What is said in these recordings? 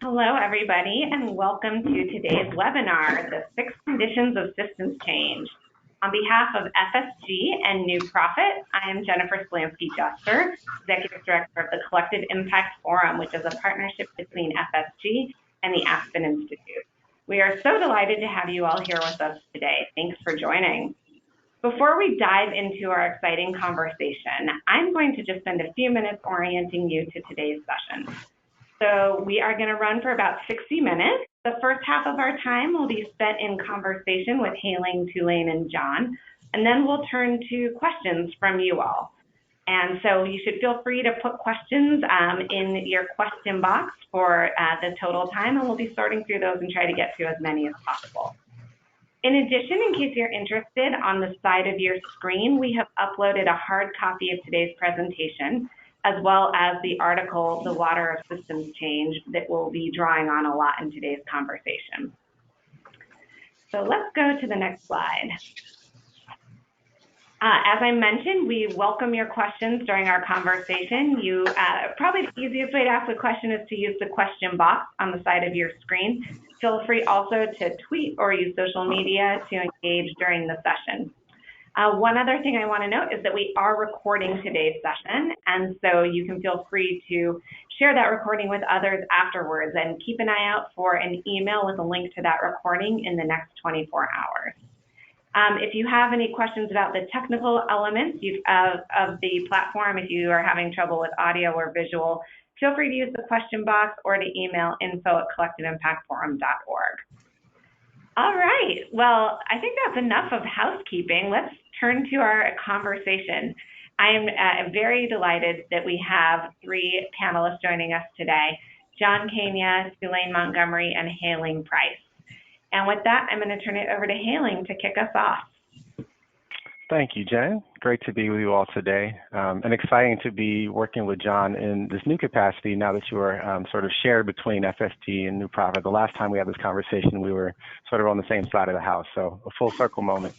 Hello, everybody, and welcome to today's webinar, The 6 Conditions of Systems Change. On behalf of FSG and New Profit, I am Jennifer Slansky-Juster, Executive Director of the Collective Impact Forum, which is a partnership between FSG and the Aspen Institute. We are so delighted to have you all here with us today. Thanks for joining. Before we dive into our exciting conversation, I'm going to just spend a few minutes orienting you to today's session. So we are going to run for about 60 minutes. The first half of our time will be spent in conversation with Hayling, Tulaine, and John, and then we'll turn to questions from you all. And so you should feel free to put questions in your question box for the total time, and we'll be sorting through those and try to get to as many as possible. In addition, in case you're interested, on the side of your screen, we have uploaded a hard copy of today's presentation, as well as the article, The Water of Systems Change, that we'll be drawing on a lot in today's conversation. So let's go to the next slide. As I mentioned, we welcome your questions during our conversation. Probably the easiest way to ask a question is to use the question box on the side of your screen. Feel free also to tweet or use social media to engage during the session. One other thing I want to note is that we are recording today's session, and so you can feel free to share that recording with others afterwards, and keep an eye out for an email with a link to that recording in the next 24 hours. If you have any questions about the technical elements of the platform, if you are having trouble with audio or visual, feel free to use the question box or to email info@collectiveimpactforum.org. All right, well, I think that's enough of housekeeping. Let's turn to our conversation. I am very delighted that we have 3 panelists joining us today: John Kania, Tulaine Montgomery, and Hayling Price. And with that, I'm going to turn it over to Hayling to kick us off. Thank you, Jen. Great to be with you all today, and exciting to be working with John in this new capacity now that you are sort of shared between FSG and New Profit. The last time we had this conversation, we were sort of on the same side of the house, so a full circle moment.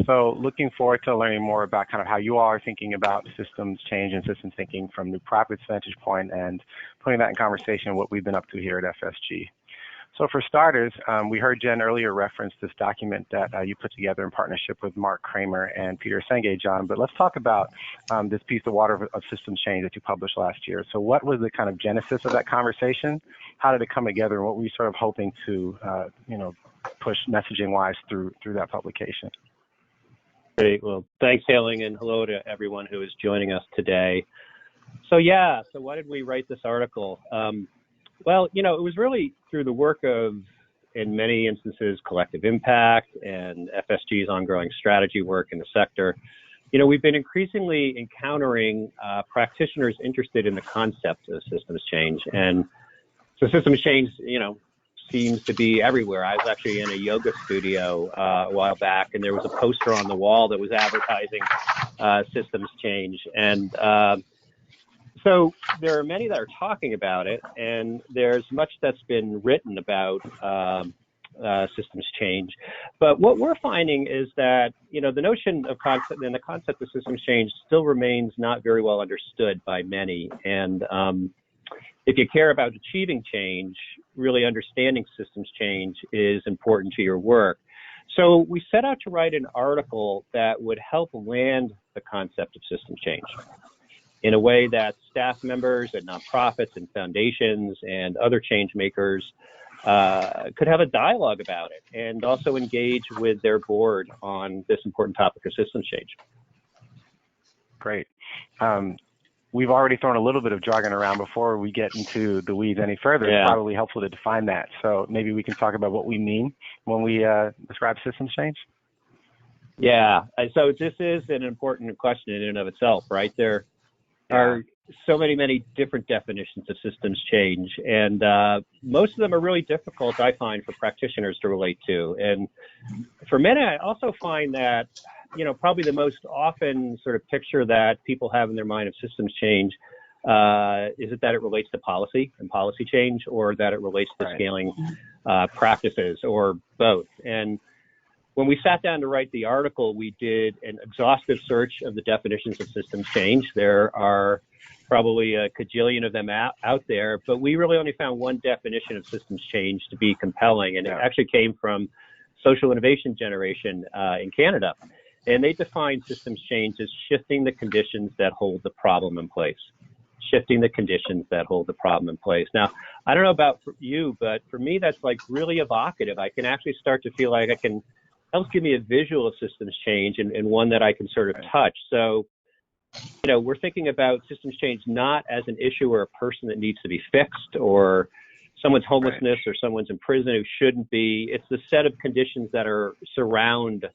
So looking forward to learning more about kind of how you all are thinking about systems change and systems thinking from New Profit's vantage point, and putting that in conversation what we've been up to here at FSG. So for starters, we heard Jen earlier reference this document that you put together in partnership with Mark Kramer and Peter Senge, John, but let's talk about this piece, The Water of Systems Change, that you published last year. So what was the kind of genesis of that conversation? How did it come together, and what were you sort of hoping to, push messaging-wise through that publication? Great. Well, thanks, Hayling, and hello to everyone who is joining us today. So why did we write this article? Well, it was really through the work of, in many instances, Collective Impact and FSG's ongoing strategy work in the sector. We've been increasingly encountering practitioners interested in the concept of systems change. And so systems change, seems to be everywhere. I was actually in a yoga studio a while back, and there was a poster on the wall that was advertising systems change. And so there are many that are talking about it, and there's much that's been written about systems change. But what we're finding is that, the notion of concept and the concept of systems change still remains not very well understood by many. And if you care about achieving change, really understanding systems change is important to your work. So we set out to write an article that would help land the concept of systems change in a way that staff members and nonprofits and foundations and other change makers could have a dialogue about it, and also engage with their board on this important topic of systems change. Great. We've already thrown a little bit of jargon around. Before we get into the weeds any further, It's probably helpful to define that. So maybe we can talk about what we mean when we describe systems change. Yeah, so this is an important question in and of itself, right? There are so many different definitions of systems change, and most of them are really difficult, I find, for practitioners to relate to. And for many, I also find that, probably the most often sort of picture that people have in their mind of systems change is it that it relates to policy and policy change, or that it relates to scaling practices, or both. And when we sat down to write the article, we did an exhaustive search of the definitions of systems change. There are probably a cajillion of them out there, but we really only found one definition of systems change to be compelling, and it actually came from Social Innovation Generation in Canada. And they define systems change as shifting the conditions that hold the problem in place. Shifting the conditions that hold the problem in place. Now, I don't know about you, but for me, that's like really evocative. I can actually start to feel like helps give me a visual of systems change and one that I can sort of touch. So, we're thinking about systems change not as an issue or a person that needs to be fixed or someone's homelessness or someone's in prison who shouldn't be. It's the set of conditions that surround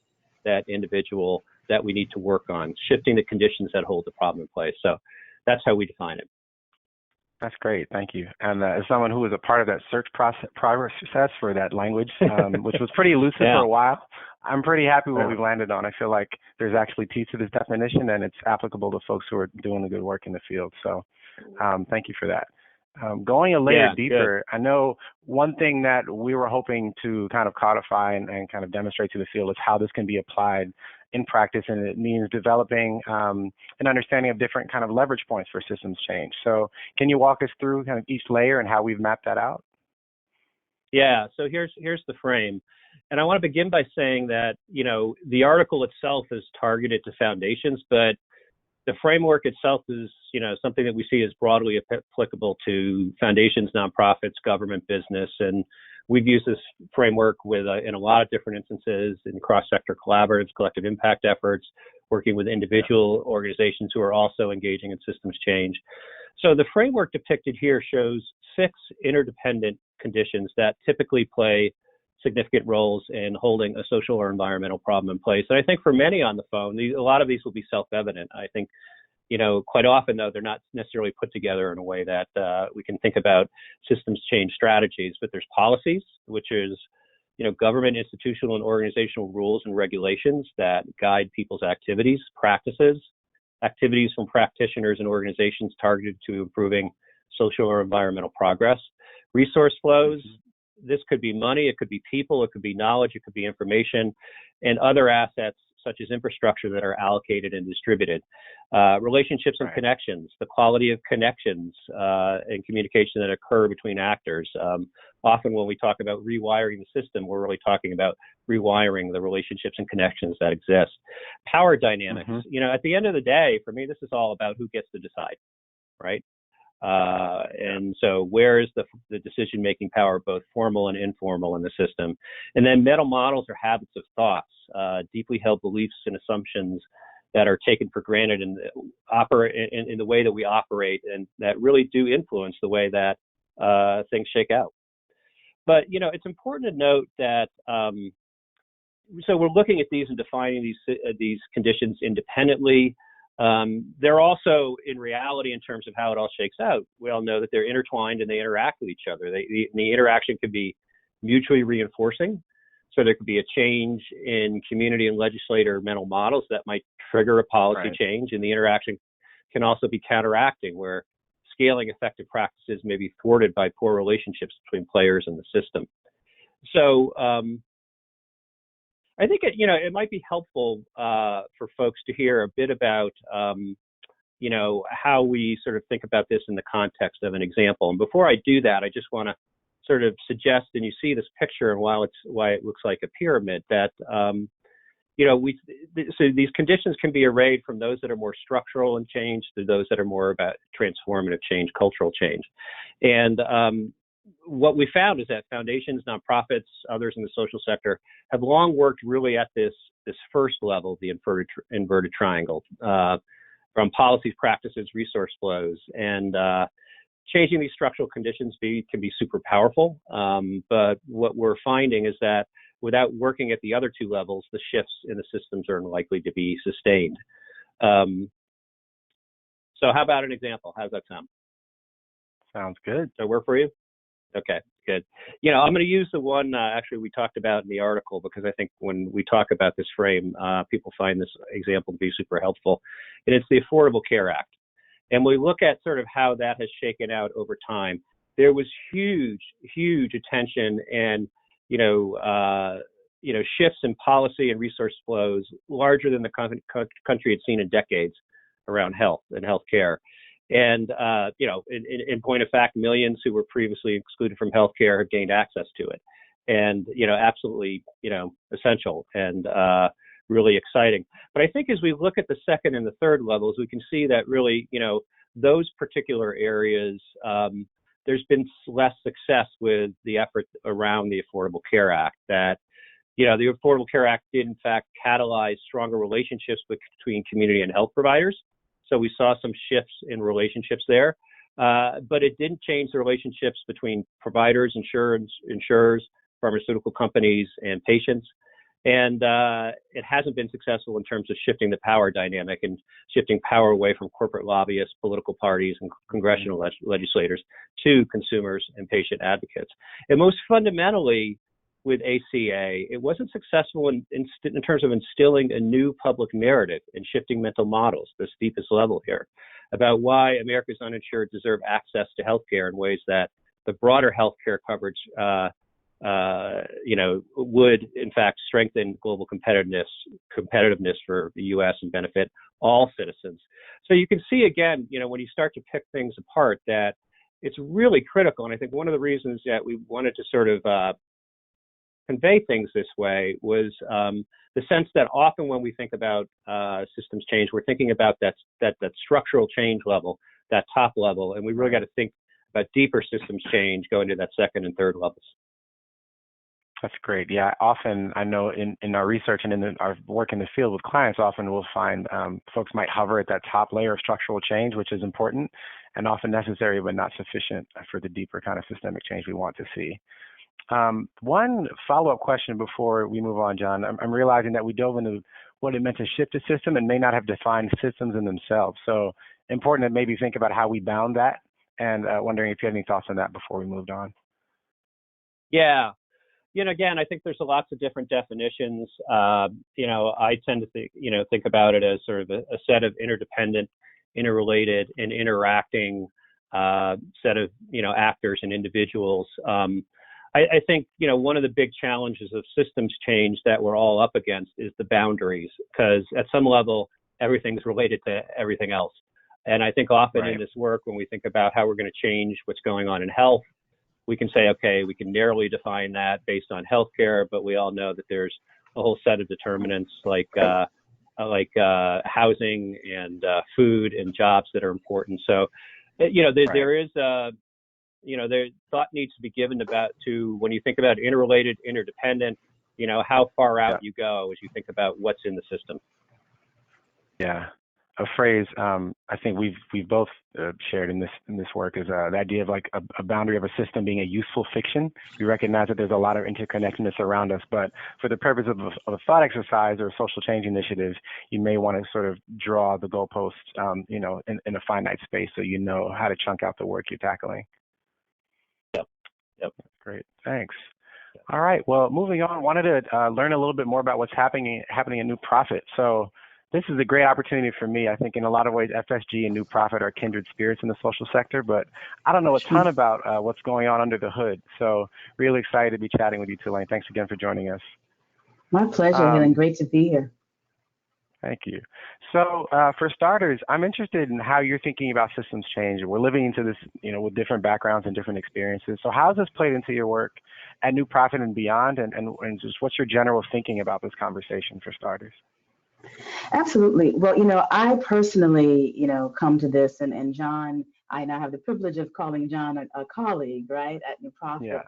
that individual that we need to work on, shifting the conditions that hold the problem in place. So that's how we define it. That's great. Thank you. And as someone who was a part of that search process for that language, which was pretty elusive for a while, I'm pretty happy with what we've landed on. I feel like there's actually teeth to this definition, and it's applicable to folks who are doing the good work in the field. So thank you for that. Going a layer deeper, I know one thing that we were hoping to kind of codify and kind of demonstrate to the field is how this can be applied in practice, and it means developing an understanding of different kind of leverage points for systems change. So can you walk us through kind of each layer and how we've mapped that out? Yeah, so here's the frame. And I want to begin by saying that, the article itself is targeted to foundations, but the framework itself is, something that we see as broadly applicable to foundations, nonprofits, government, business, and we've used this framework in a lot of different instances in cross-sector collaboratives, collective impact efforts, working with individual organizations who are also engaging in systems change. So the framework depicted here shows 6 interdependent conditions that typically play significant roles in holding a social or environmental problem in place. And I think for many on the phone, a lot of these will be self-evident. I think, quite often, though, they're not necessarily put together in a way that we can think about systems change strategies. But there's policies, which is, government, institutional, and organizational rules and regulations that guide people's activities, practices, activities from practitioners and organizations targeted to improving social or environmental progress. Resource flows. This could be money, it could be people, it could be knowledge, it could be information, and other assets such as infrastructure that are allocated and distributed. Relationships and connections, the quality of connections and communication that occur between actors. Often when we talk about rewiring the system, we're really talking about rewiring the relationships and connections that exist. Power dynamics. At the end of the day, for me, this is all about who gets to decide, right? And so where is the decision-making power, both formal and informal in the system? And then mental models or habits of thoughts, deeply held beliefs and assumptions that are taken for granted and operate in the way that we operate, and that really do influence the way that things shake out. But, it's important to note that so we're looking at these and defining these conditions independently. They're also, in reality, in terms of how it all shakes out, we all know that they're intertwined and they interact with each other. The interaction could be mutually reinforcing. So there could be a change in community and legislator mental models that might trigger a policy change, and the interaction can also be counteracting, where scaling effective practices may be thwarted by poor relationships between players in the system. So I think it might be helpful for folks to hear a bit about how we sort of think about this in the context of an example. And before I do that, I just want to sort of suggest, and you see this picture, and why it looks like a pyramid, that so these conditions can be arrayed from those that are more structural in change to those that are more about transformative change, cultural change. And what we found is that foundations, nonprofits, others in the social sector have long worked really at this first level, the inverted triangle, from policies, practices, resource flows, and changing these structural conditions can be super powerful. But what we're finding is that without working at the other 2 levels, the shifts in the systems are unlikely to be sustained. So how about an example? How's that sound? Sounds good. Does that work for you? Okay, good. I'm going to use the one actually we talked about in the article, because I think when we talk about this frame, people find this example to be super helpful. And it's the Affordable Care Act. And we look at sort of how that has shaken out over time. There was huge attention and, shifts in policy and resource flows larger than the country had seen in decades around health and healthcare. And, in point of fact, millions who were previously excluded from healthcare have gained access to it. And, absolutely, essential and really exciting. But I think as we look at the second and the third levels, we can see that really, those particular areas, there's been less success with the effort around the Affordable Care Act. That, the Affordable Care Act did, in fact, catalyze stronger relationships between community and health providers. So we saw some shifts in relationships there, but it didn't change the relationships between providers, insurers, pharmaceutical companies, and patients. And it hasn't been successful in terms of shifting the power dynamic and shifting power away from corporate lobbyists, political parties, and congressional legislators to consumers and patient advocates. And most fundamentally, with ACA, it wasn't successful in terms of instilling a new public narrative and shifting mental models, the steepest level here, about why America's uninsured deserve access to healthcare in ways that the broader healthcare coverage, would in fact strengthen global competitiveness for the U.S. and benefit all citizens. So you can see again, when you start to pick things apart, that it's really critical. And I think one of the reasons that we wanted to sort of convey things this way was the sense that often when we think about systems change, we're thinking about that structural change level, that top level, and we really got to think about deeper systems change going to that second and third levels. That's great. Yeah, often I know in our research and in our work in the field with clients, often we'll find folks might hover at that top layer of structural change, which is important and often necessary, but not sufficient for the deeper kind of systemic change we want to see. One follow-up question before we move on, John. I'm realizing that we dove into what it meant to shift a system and may not have defined systems in themselves. So important to maybe think about how we bound that, and wondering if you had any thoughts on that before we moved on. Yeah. Again, I think there's lots of different definitions. I tend to think about it as sort of a set of interdependent, interrelated, and interacting set of, actors and individuals. I think, one of the big challenges of systems change that we're all up against is the boundaries, because at some level, everything's related to everything else. And I think often in this work, when we think about how we're going to change what's going on in health, we can say, okay, we can narrowly define that based on healthcare, but we all know that there's a whole set of determinants like housing and food and jobs that are important. So, there is thought needs to be given to when you think about interrelated, interdependent, how far out you go as you think about what's in the system. Yeah. A phrase I think we've both shared in this work is the idea of like a boundary of a system being a useful fiction. We recognize that there's a lot of interconnectedness around us, but for the purpose of a thought exercise or a social change initiative, you may want to sort of draw the goalposts, in a finite space, so you know how to chunk out the work you're tackling. Yep. Great. Thanks. All right. Well, moving on, wanted to learn a little bit more about what's happening at New Profit. So this is a great opportunity for me. I think in a lot of ways, FSG and New Profit are kindred spirits in the social sector, but I don't know a ton about what's going on under the hood. So really excited to be chatting with you, Tulaine. Thanks again for joining us. My pleasure, Hayling. Great to be here. Thank you. So for starters, I'm interested in how you're thinking about systems change. We're living into this, with different backgrounds and different experiences. So how has this played into your work at New Profit and beyond? And just what's your general thinking about this conversation for starters? Absolutely. Well, I personally, come to this, and John, I now have the privilege of calling John a colleague, right, at New Profit. Yeah.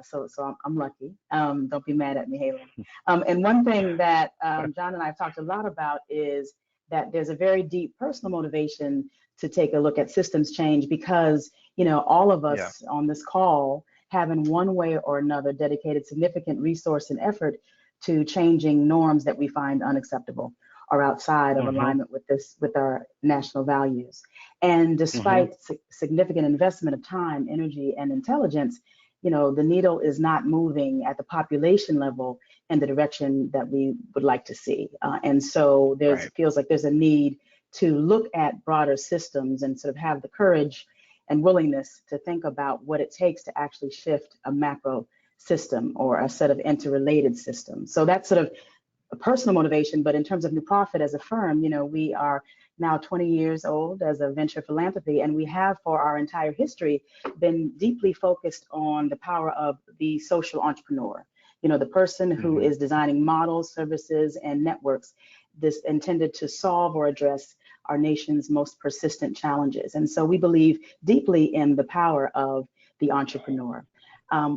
So I'm lucky. Don't be mad at me, Hayling. And one thing that John and I have talked a lot about is that there's a very deep personal motivation to take a look at systems change because, all of us on this call have in one way or another dedicated significant resource and effort to changing norms that we find unacceptable or outside of alignment with our national values. And despite significant investment of time, energy, and intelligence, the needle is not moving at the population level in the direction that we would like to see. And so it feels like there's a need to look at broader systems and sort of have the courage and willingness to think about what it takes to actually shift a macro system or a set of interrelated systems. So that's sort of a personal motivation, but in terms of New Profit as a firm, we are now 20 years old as a venture philanthropy, and we have for our entire history been deeply focused on the power of the social entrepreneur, the person who is designing models, services, and networks this intended to solve or address our nation's most persistent challenges. And so we believe deeply in the power of the entrepreneur.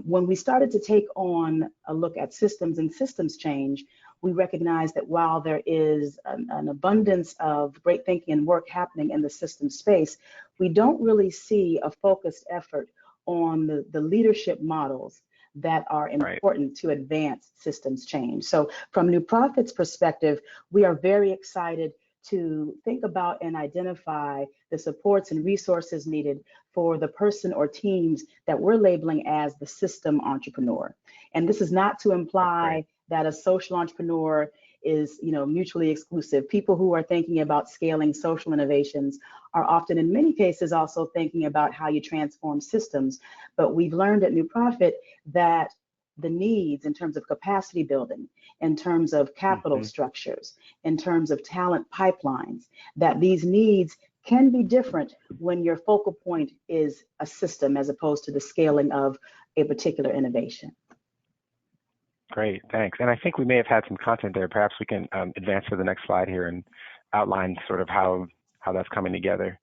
When we started to take on a look at systems and systems change, we recognize that while there is an abundance of great thinking and work happening in the system space, we don't really see a focused effort on the leadership models that are important to advance systems change. So from New Profit's perspective, we are very excited to think about and identify the supports and resources needed for the person or teams that we're labeling as the system entrepreneur. And this is not to imply that a social entrepreneur is, mutually exclusive. People who are thinking about scaling social innovations are often, in many cases, also thinking about how you transform systems. But we've learned at New Profit that the needs in terms of capacity building, in terms of capital structures, in terms of talent pipelines, that these needs can be different when your focal point is a system as opposed to the scaling of a particular innovation. Great, thanks. And I think we may have had some content there. Perhaps we can advance to the next slide here and outline sort of how that's coming together.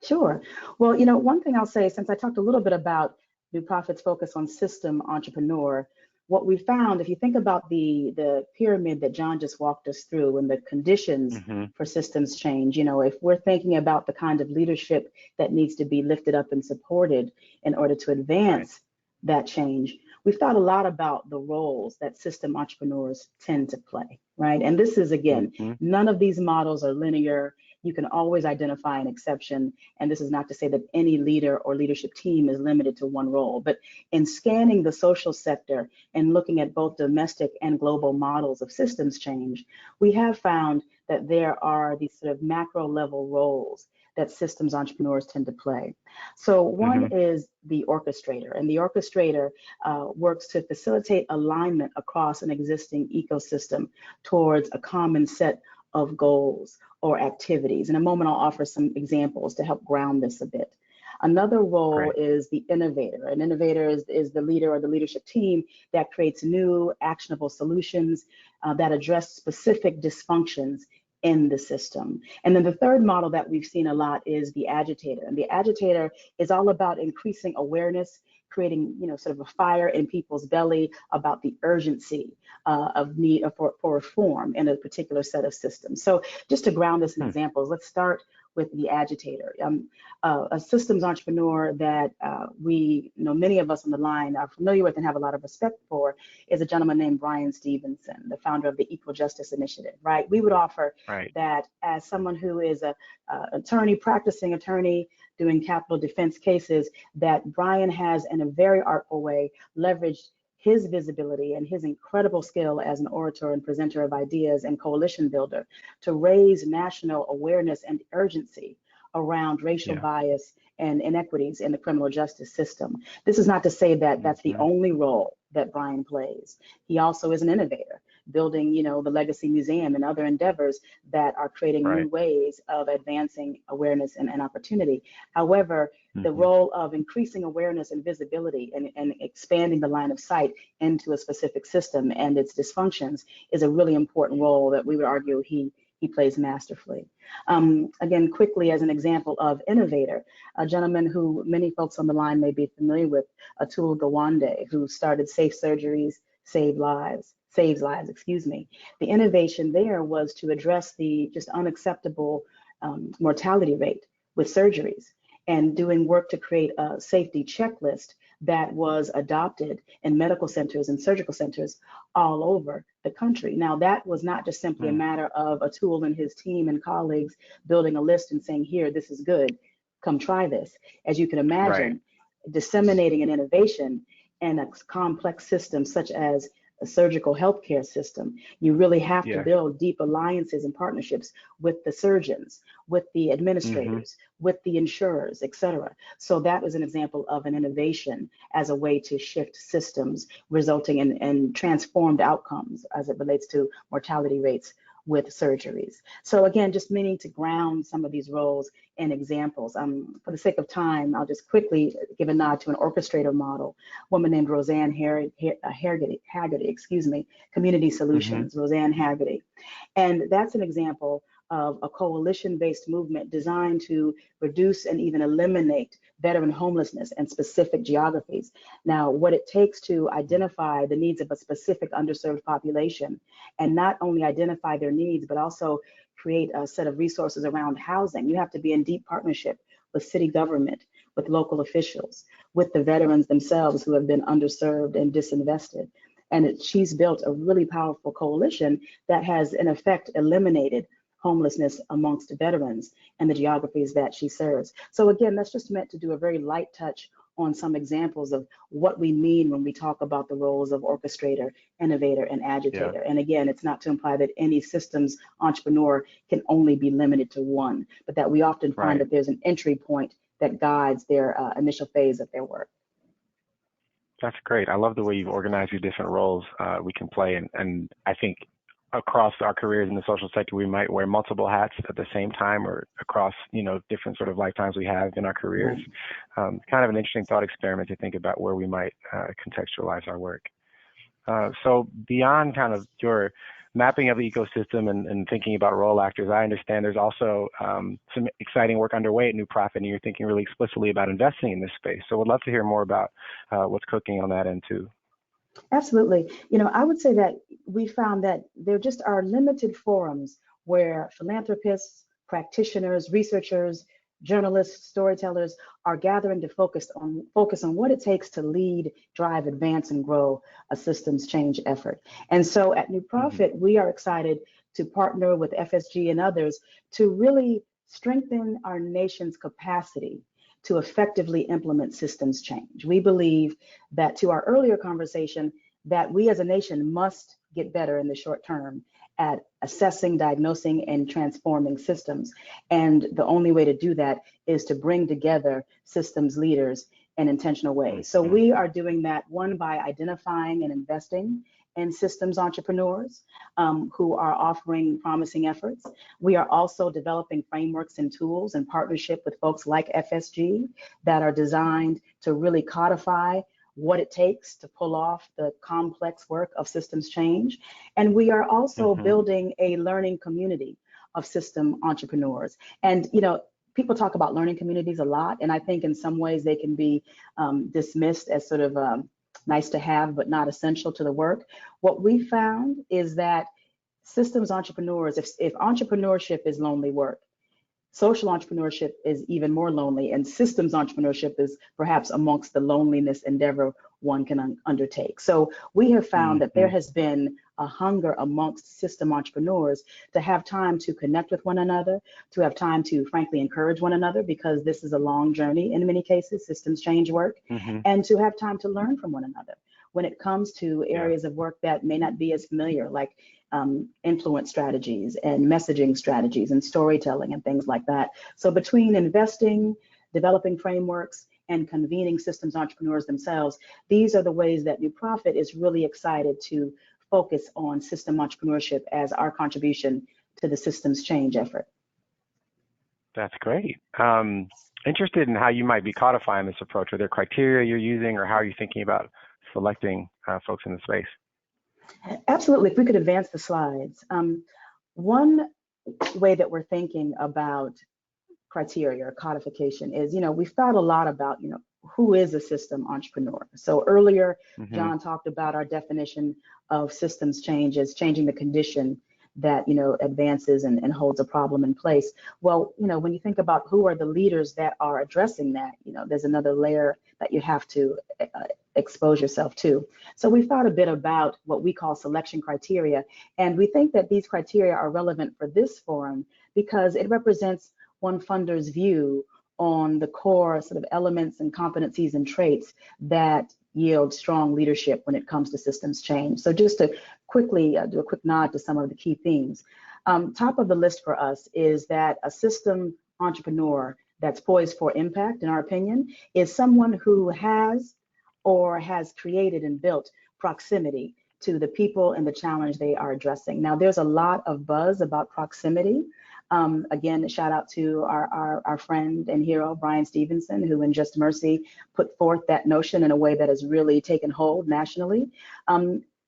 Sure. Well, one thing I'll say, since I talked a little bit about New Profit's focus on system entrepreneur, what we found, if you think about the pyramid that John just walked us through and the conditions for systems change, if we're thinking about the kind of leadership that needs to be lifted up and supported in order to advance that change, we've thought a lot about the roles that system entrepreneurs tend to play, right? And this is, again, none of these models are linear. You can always identify an exception. And this is not to say that any leader or leadership team is limited to one role. But in scanning the social sector and looking at both domestic and global models of systems change, we have found that there are these sort of macro level roles that systems entrepreneurs tend to play. So one is the orchestrator, and the orchestrator works to facilitate alignment across an existing ecosystem towards a common set of goals or activities. In a moment, I'll offer some examples to help ground this a bit. Another role is the innovator. An innovator is the leader or the leadership team that creates new actionable solutions that address specific dysfunctions in the system. And then the third model that we've seen a lot is the agitator. And the agitator is all about increasing awareness, creating, sort of a fire in people's belly about the urgency of need for reform in a particular set of systems. So just to ground this in examples, let's start with the agitator. A systems entrepreneur that we, many of us on the line are familiar with and have a lot of respect for is a gentleman named Brian Stevenson, the founder of the Equal Justice Initiative, right? We would offer that as someone who is a practicing attorney, doing capital defense cases, that Brian has, in a very artful way, leveraged his visibility and his incredible skill as an orator and presenter of ideas and coalition builder to raise national awareness and urgency around racial bias and inequities in the criminal justice system. This is not to say that that's the only role that Brian plays. He also is an innovator, building, the Legacy Museum and other endeavors that are creating new ways of advancing awareness and opportunity. However, the role of increasing awareness and visibility and expanding the line of sight into a specific system and its dysfunctions is a really important role that we would argue he plays masterfully. Again, quickly, as an example of innovator, a gentleman who many folks on the line may be familiar with, Atul Gawande, who started Safe Surgeries, Saves Lives. The innovation there was to address the just unacceptable mortality rate with surgeries and doing work to create a safety checklist that was adopted in medical centers and surgical centers all over the country. Now, that was not just simply a matter of Atul and his team and colleagues building a list and saying, here, this is good, come try this. As you can imagine, disseminating an innovation and a complex system such as the surgical healthcare system. You really have to Yeah. build deep alliances and partnerships with the surgeons, with the administrators, with the insurers, et cetera. So that was an example of an innovation as a way to shift systems, resulting in transformed outcomes as it relates to mortality rates with surgeries. So again, just meaning to ground some of these roles in examples. For the sake of time, I'll just quickly give a nod to an orchestrator model, a woman named Roseanne Haggerty, Community Solutions, Roseanne Haggerty. And that's an example of a coalition-based movement designed to reduce and even eliminate veteran homelessness in specific geographies. Now, what it takes to identify the needs of a specific underserved population, and not only identify their needs, but also create a set of resources around housing. You have to be in deep partnership with city government, with local officials, with the veterans themselves who have been underserved and disinvested. And she's built a really powerful coalition that has, in effect, eliminated homelessness amongst veterans and the geographies that she serves. So again, that's just meant to do a very light touch on some examples of what we mean when we talk about the roles of orchestrator, innovator, and agitator. And again, it's not to imply that any systems entrepreneur can only be limited to one, but that we often find that there's an entry point that guides their initial phase of their work. That's great. I love the way you've organized your different roles we can play. And I think across our careers in the social sector, we might wear multiple hats at the same time, or across, different sort of lifetimes we have in our careers. Kind of an interesting thought experiment to think about where we might contextualize our work. So beyond kind of your mapping of the ecosystem and thinking about role actors, I understand there's also some exciting work underway at New Profit, and you're thinking really explicitly about investing in this space. So we'd love to hear more about what's cooking on that end too. Absolutely. I would say that we found that there just are limited forums where philanthropists, practitioners, researchers, journalists, storytellers are gathering to focus on what it takes to lead, drive, advance, and grow a systems change effort. And so at New Profit, we are excited to partner with FSG and others to really strengthen our nation's capacity to effectively implement systems change. We believe that, to our earlier conversation, that we as a nation must get better in the short term at assessing, diagnosing, and transforming systems. And the only way to do that is to bring together systems leaders in intentional ways. So we are doing that, one, by identifying and investing in systems entrepreneurs who are offering promising efforts. We are also developing frameworks and tools in partnership with folks like FSG that are designed to really codify what it takes to pull off the complex work of systems change. And we are also building a learning community of system entrepreneurs. And, people talk about learning communities a lot, and I think in some ways they can be dismissed as sort of nice to have, but not essential to the work. What we found is that systems entrepreneurs, if entrepreneurship is lonely work, social entrepreneurship is even more lonely, and systems entrepreneurship is perhaps amongst the loneliness endeavor one can undertake. So we have found that there has been a hunger amongst system entrepreneurs to have time to connect with one another, to have time to frankly encourage one another, because this is a long journey in many cases, systems change work, and to have time to learn from one another when it comes to areas of work that may not be as familiar, like influence strategies and messaging strategies and storytelling and things like that. So between investing, developing frameworks, and convening systems entrepreneurs themselves, these are the ways that New Profit is really excited to focus on system entrepreneurship as our contribution to the systems change effort. That's great. Interested in how you might be codifying this approach. Are there criteria you're using, or how are you thinking about selecting folks in the space? Absolutely. If we could advance the slides. One way that we're thinking about criteria or codification is, we've thought a lot about, who is a system entrepreneur? So earlier, John talked about our definition of systems change as changing the condition that, advances and holds a problem in place. Well, when you think about who are the leaders that are addressing that, there's another layer that you have to expose yourself to. So we've thought a bit about what we call selection criteria, and we think that these criteria are relevant for this forum because it represents one funder's view on the core sort of elements and competencies and traits that yield strong leadership when it comes to systems change. So just to quickly do a quick nod to some of the key themes. Top of the list for us is that a system entrepreneur that's poised for impact, in our opinion, is someone who has or has created and built proximity to the people and the challenge they are addressing. Now, there's a lot of buzz about proximity. Again, shout out to our friend and hero, Brian Stevenson, who in Just Mercy put forth that notion in a way that has really taken hold nationally.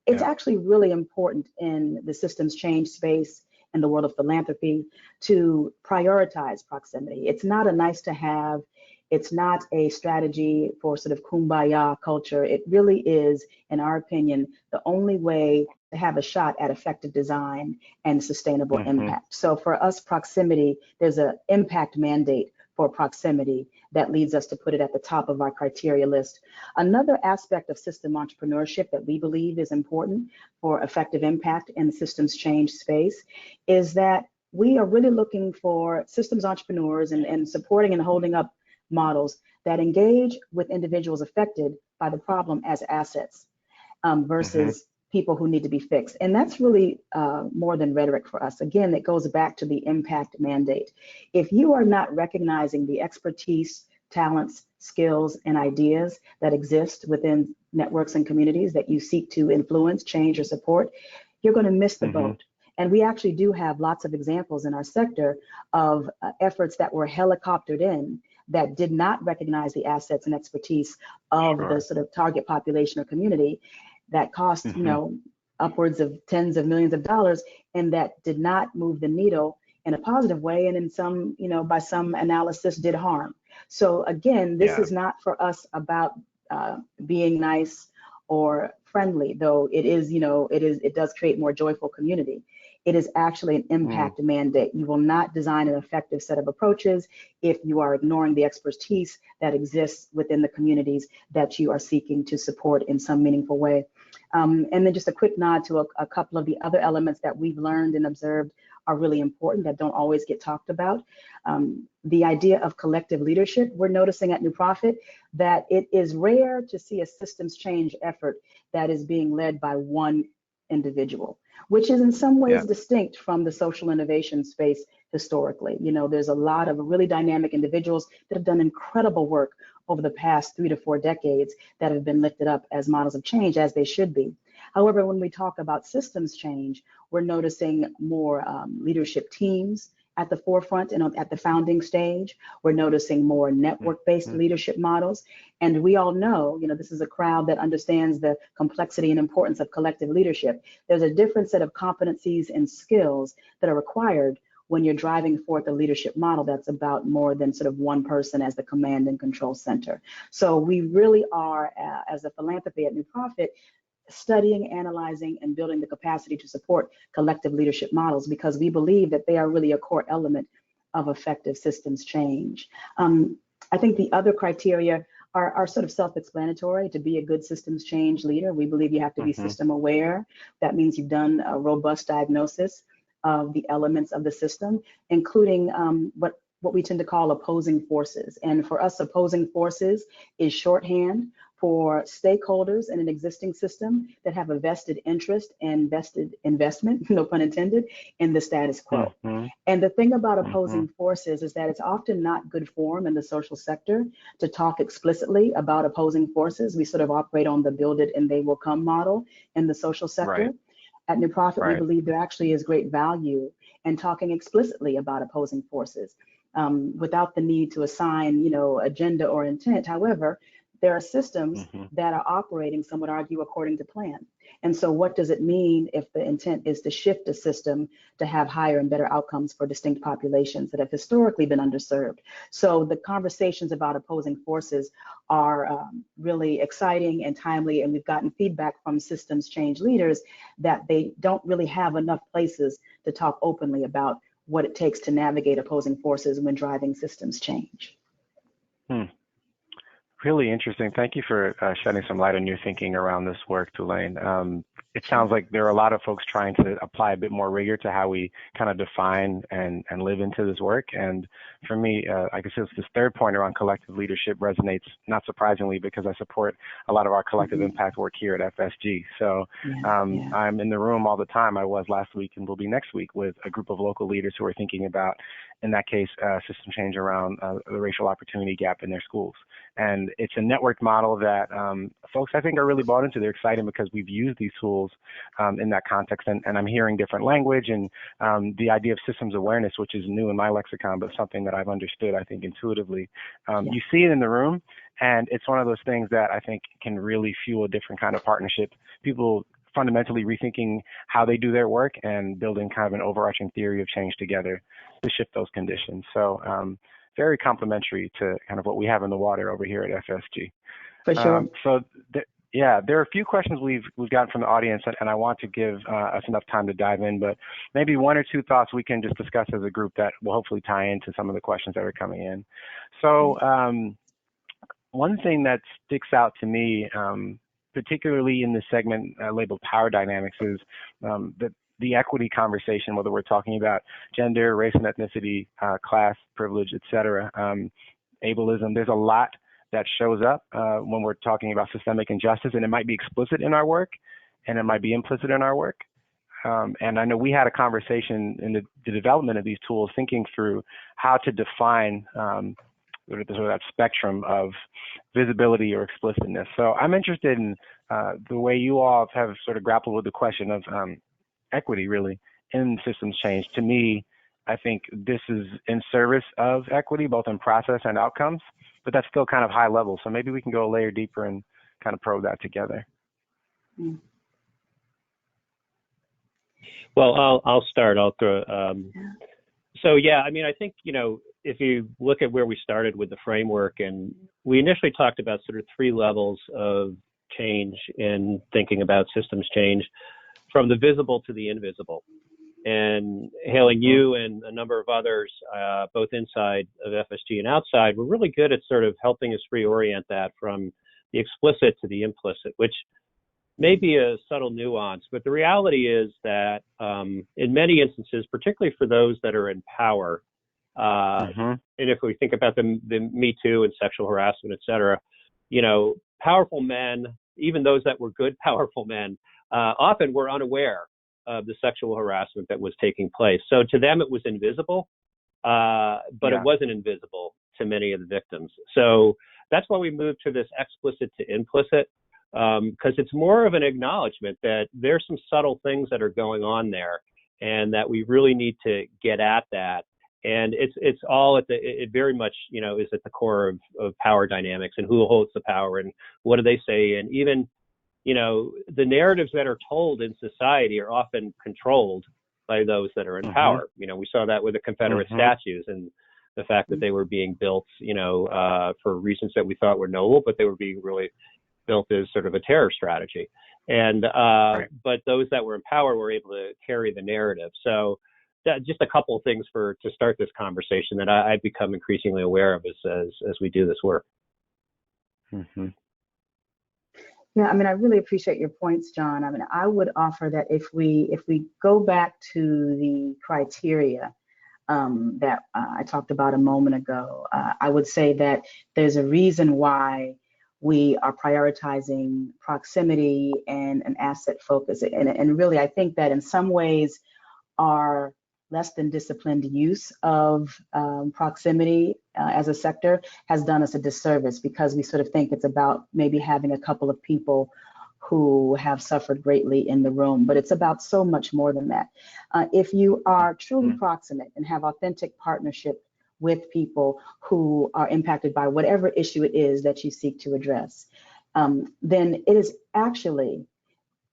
It's actually really important in the systems change space in the world of philanthropy to prioritize proximity. It's not a nice to have. It's not a strategy for sort of kumbaya culture. It really is, in our opinion, the only way to have a shot at effective design and sustainable impact. So for us, proximity, there's an impact mandate for proximity that leads us to put it at the top of our criteria list. Another aspect of system entrepreneurship that we believe is important for effective impact in the systems change space is that we are really looking for systems entrepreneurs and supporting and holding up models that engage with individuals affected by the problem as assets versus people who need to be fixed. And that's really more than rhetoric for us. Again, it goes back to the impact mandate. If you are not recognizing the expertise, talents, skills, and ideas that exist within networks and communities that you seek to influence, change, or support, you're going to miss the boat. And we actually do have lots of examples in our sector of efforts that were helicoptered in that did not recognize the assets and expertise of the sort of target population or community that cost, you know, upwards of tens of millions of dollars, and that did not move the needle in a positive way, and in some, you know, by some analysis did harm. So again, this is not for us about being nice or friendly, though it is, you know, it does create more joyful community. It is actually an impact mandate. You will not design an effective set of approaches if you are ignoring the expertise that exists within the communities that you are seeking to support in some meaningful way. And then just a quick nod to a couple of the other elements that we've learned and observed are really important that don't always get talked about. The idea of collective leadership, we're noticing at New Profit that it is rare to see a systems change effort that is being led by one individual, which is in some ways distinct from the social innovation space historically. You know, there's a lot of really dynamic individuals that have done incredible work over the past 3 to 4 decades that have been lifted up as models of change, as they should be. However, when we talk about systems change, we're noticing more leadership teams at the forefront and at the founding stage. We're noticing more network-based leadership models. And we all know, you know, this is a crowd that understands the complexity and importance of collective leadership. There's a different set of competencies and skills that are required when you're driving forth a leadership model that's about more than sort of one person as the command and control center. So we really are, as a philanthropy at New Profit, studying, analyzing, and building the capacity to support collective leadership models because we believe that they are really a core element of effective systems change. I think the other criteria are sort of self-explanatory. To be a good systems change leader, we believe you have to be system aware. That means you've done a robust diagnosis of the elements of the system, including what we tend to call opposing forces. And for us, opposing forces is shorthand for stakeholders in an existing system that have a vested interest and vested investment, no pun intended, in the status quo. And the thing about opposing forces is that it's often not good form in the social sector to talk explicitly about opposing forces. We sort of operate on the build it and they will come model in the social sector. At New Profit, we believe there actually is great value in talking explicitly about opposing forces without the need to assign, you know, agenda or intent. However, there are systems that are operating, some would argue, according to plan. And so what does it mean if the intent is to shift a system to have higher and better outcomes for distinct populations that have historically been underserved? So the conversations about opposing forces are really exciting and timely, and we've gotten feedback from systems change leaders that they don't really have enough places to talk openly about what it takes to navigate opposing forces when driving systems change. Really interesting. Thank you for shedding some light on your thinking around this work, Tulaine. it sounds like there are a lot of folks trying to apply a bit more rigor to how we kind of define and live into this work. And for me, I guess this third point around collective leadership resonates, not surprisingly, because I support a lot of our collective impact work here at FSG. So I'm in the room all the time. I was last week and will be next week with a group of local leaders who are thinking about, in that case, system change around the racial opportunity gap in their schools. And it's a networked model that folks, I think, are really bought into. They're excited because we've used these tools in that context, and I'm hearing different language and the idea of systems awareness, which is new in my lexicon, but something that I've understood, I think, intuitively. You see it in the room, and it's one of those things that I think can really fuel a different kind of partnership. People fundamentally rethinking how they do their work and building kind of an overarching theory of change together to shift those conditions. So very complementary to kind of what we have in the water over here at FSG. For sure. There are a few questions we've gotten from the audience, and I want to give us enough time to dive in, but maybe one or two thoughts we can just discuss as a group that will hopefully tie into some of the questions that are coming in. So one thing that sticks out to me, particularly in this segment labeled Power Dynamics, is that the equity conversation, whether we're talking about gender, race and ethnicity, class, privilege, et cetera, ableism, there's a lot that shows up when we're talking about systemic injustice, and it might be explicit in our work and it might be implicit in our work. And I know we had a conversation in the development of these tools, thinking through how to define sort of that spectrum of visibility or explicitness. So I'm interested in the way you all have sort of grappled with the question of equity, really, in systems change. To me, I think this is in service of equity, both in process and outcomes, but that's still kind of high level. So maybe we can go a layer deeper and kind of probe that together. Well, I'll start. I'll throw. So yeah, I mean, I think, if you look at where we started with the framework, and we initially talked about sort of 3 levels of change in thinking about systems change, from the visible to the invisible. And Hayling, you and a number of others, both inside of FSG and outside, were really good at sort of helping us reorient that from the explicit to the implicit, which may be a subtle nuance, but the reality is that in many instances, particularly for those that are in power, and if we think about the Me Too and sexual harassment, et cetera, powerful men, even those that were good, powerful men, often were unaware of the sexual harassment that was taking place. So to them, it was invisible, but it wasn't invisible to many of the victims. So that's why we moved to this explicit to implicit, because it's more of an acknowledgement that there's some subtle things that are going on there, and that we really need to get at that. And it's all it very much, is at the core of power dynamics and who holds the power and what do they say. And even, the narratives that are told in society are often controlled by those that are in power. We saw that with the Confederate statues and the fact that they were being built, for reasons that we thought were noble, but they were being really built as sort of a terror strategy. And but those that were in power were able to carry the narrative. So just a couple of things to start this conversation that I've become increasingly aware of as we do this work. Yeah, I mean, I really appreciate your points, John. I mean, I would offer that if we go back to the criteria that I talked about a moment ago, I would say that there's a reason why we are prioritizing proximity and an asset focus. And really, I think that in some ways, our less than disciplined use of proximity as a sector has done us a disservice, because we sort of think it's about maybe having a couple of people who have suffered greatly in the room, but it's about so much more than that. If you are truly proximate and have authentic partnership with people who are impacted by whatever issue it is that you seek to address, then it is actually,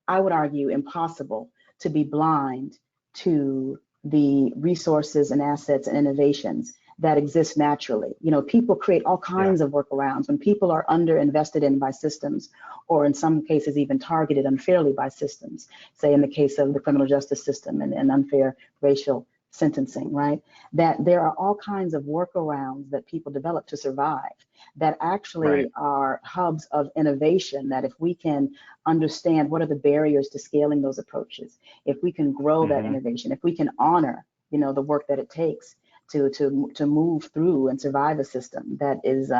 I would argue, impossible to be blind to the resources and assets and innovations that exist naturally. People create all kinds of workarounds when people are underinvested in by systems, or in some cases even targeted unfairly by systems, say in the case of the criminal justice system and unfair racial sentencing, right? That there are all kinds of workarounds that people develop to survive that actually are hubs of innovation, that if we can understand what are the barriers to scaling those approaches, if we can grow that innovation, if we can honor, the work that it takes to move through and survive a system that is,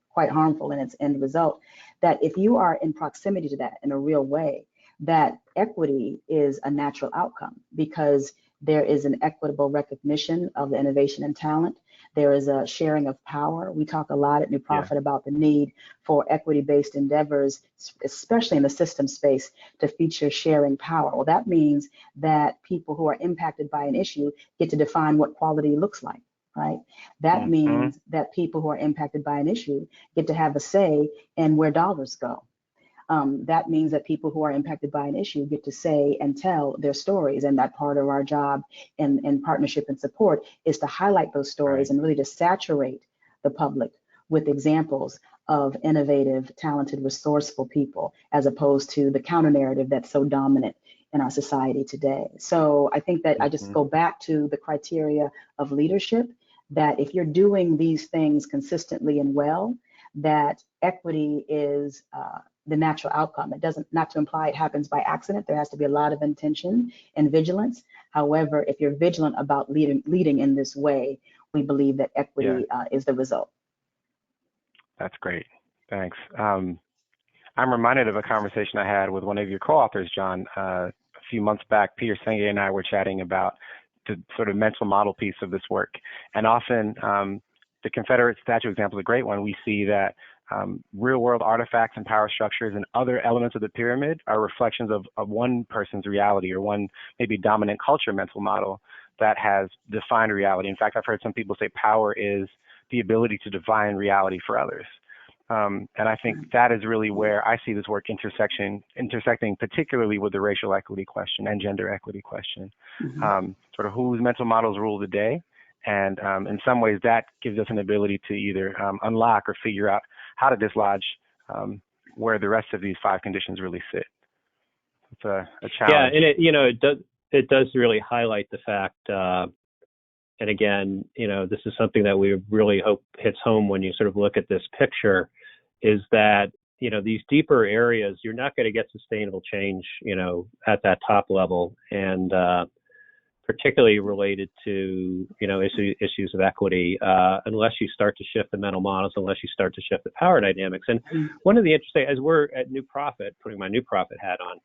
quite harmful in its end result, that if you are in proximity to that in a real way, that equity is a natural outcome because there is an equitable recognition of the innovation and talent. There is a sharing of power. We talk a lot at New Profit about the need for equity-based endeavors, especially in the system space, to feature sharing power. Well, that means that people who are impacted by an issue get to define what quality looks like, right? That means that people who are impacted by an issue get to have a say in where dollars go. That means that people who are impacted by an issue get to say and tell their stories, and that part of our job in partnership and support is to highlight those stories and really to saturate the public with examples of innovative, talented, resourceful people, as opposed to the counter narrative that's so dominant in our society today. So I think that I just go back to the criteria of leadership, that if you're doing these things consistently and well, that equity is the natural outcome. It doesn't, not to imply it happens by accident. There has to be a lot of intention and vigilance. However, if you're vigilant about leading in this way, we believe that equity is the result. That's great. Thanks. I'm reminded of a conversation I had with one of your co-authors, John, a few months back. Peter Senge and I were chatting about the sort of mental model piece of this work. And often the Confederate statue example is a great one. We see that real world artifacts and power structures and other elements of the pyramid are reflections of one person's reality or one maybe dominant culture mental model that has defined reality. In fact, I've heard some people say power is the ability to define reality for others. And I think that is really where I see this work intersecting particularly with the racial equity question and gender equity question. Sort of whose mental models rule the day. And in some ways that gives us an ability to either unlock or figure out how to dislodge where the rest of these 5 conditions really sit. It's a challenge. Yeah, and it does really highlight the fact, and again, this is something that we really hope hits home when you sort of look at this picture, is that these deeper areas, you're not going to get sustainable change, at that top level, and particularly related to issues of equity, unless you start to shift the mental models, unless you start to shift the power dynamics. And one of the interesting, as we're at New Profit, putting my New Profit hat on,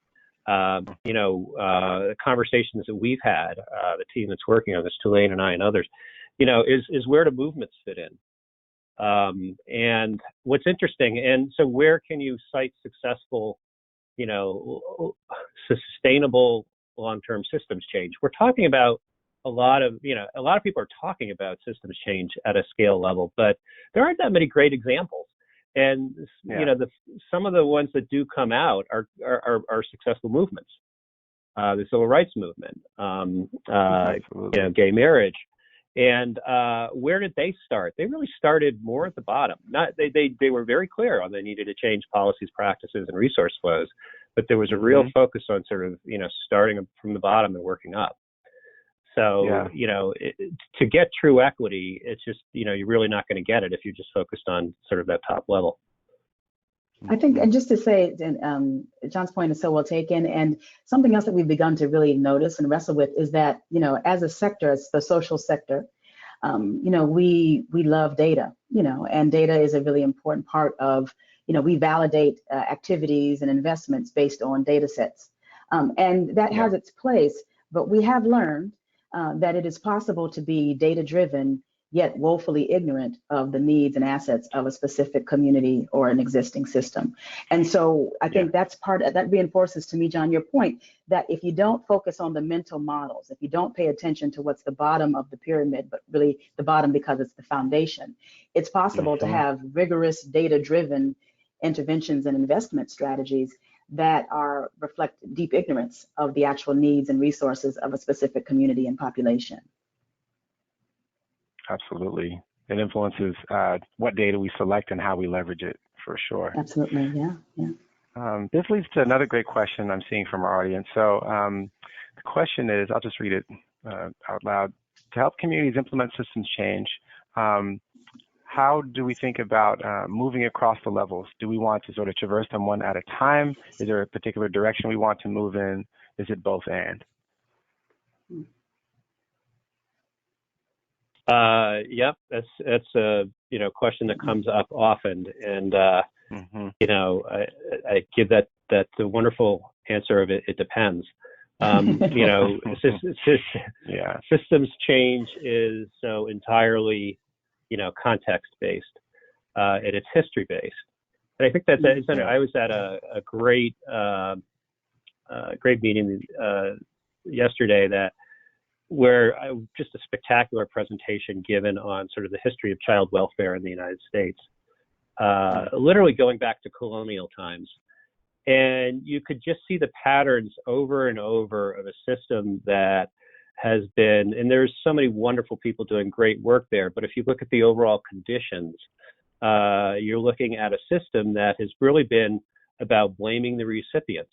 conversations that we've had, the team that's working on this, Tulaine and I and others, is where do movements fit in? And what's interesting, and so where can you cite successful, sustainable long-term systems change? We're talking about a lot of people are talking about systems change at a scale level, but there aren't that many great examples. And some of the ones that do come out are successful movements. The civil rights movement, gay marriage, and where did they start? They really started more at the bottom. They were very clear on they needed to change policies, practices, and resource flows, but there was a real focus on sort of starting from the bottom and working up. So to get true equity, it's just you're really not going to get it if you're just focused on sort of that top level. I think, and just to say, and John's point is so well taken, and something else that we've begun to really notice and wrestle with is that, as a sector, as the social sector, we love data, and data is a really important part of, we validate activities and investments based on data sets. And that has its place, but we have learned that it is possible to be data-driven yet woefully ignorant of the needs and assets of a specific community or an existing system. And so I think that's that reinforces to me, John, your point that if you don't focus on the mental models, if you don't pay attention to what's the bottom of the pyramid, but really the bottom because it's the foundation, it's possible to have rigorous data-driven interventions and investment strategies that reflect deep ignorance of the actual needs and resources of a specific community and population. Absolutely. It influences what data we select and how we leverage it, for sure. Absolutely, yeah. This leads to another great question I'm seeing from our audience. So the question is, I'll just read it out loud. To help communities implement systems change, how do we think about moving across the levels? Do we want to sort of traverse them one at a time? Is there a particular direction we want to move in? Is it both and? Yep, that's a question that comes up often, and I give that the wonderful answer of it. It depends. Systems change is so entirely context based, and it's history based. And I think that's I was at a great meeting yesterday where just a spectacular presentation given on sort of the history of child welfare in the United States, literally going back to colonial times. And you could just see the patterns over and over of a system that has been, and there's so many wonderful people doing great work there, but if you look at the overall conditions, you're looking at a system that has really been about blaming the recipients.